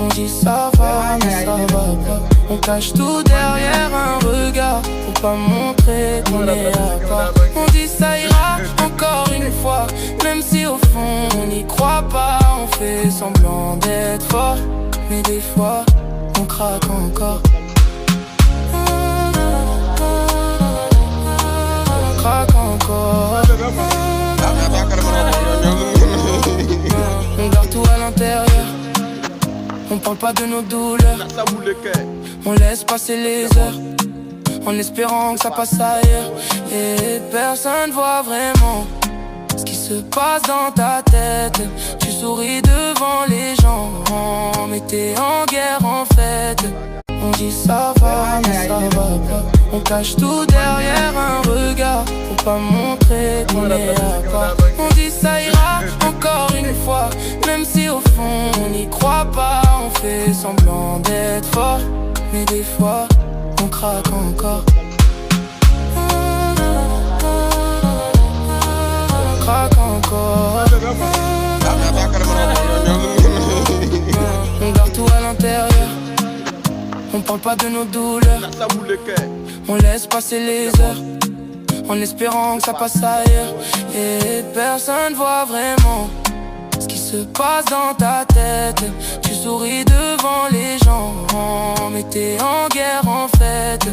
On dit ça va, mais ça va pas. On cache tout derrière un regard. Faut pas montrer qu'on est à part. On dit ça ira encore une fois. Même si au fond on n'y croit pas. On fait semblant d'être fort. Mais des fois on craque encore. On craque encore. On garde tout à l'intérieur. On parle pas de nos douleurs. On laisse passer les heures en espérant que ça passe ailleurs. Et personne voit vraiment ce qui se passe dans ta tête. Tu souris devant les gens, mais t'es en guerre en fait. On dit ça va, mais ça va pas. On cache tout derrière un regard. Faut pas montrer qu'on est à part. On dit ça ira encore une fois. Même si au fond on n'y croit pas. On fait semblant d'être fort. Mais des fois on craque encore. On craque encore. On garde tout à l'intérieur. On parle pas de nos douleurs. On laisse passer les heures en espérant que ça passe ailleurs. Et personne voit vraiment ce qui se passe dans ta tête. Tu souris devant les gens, mais t'es en guerre en fait.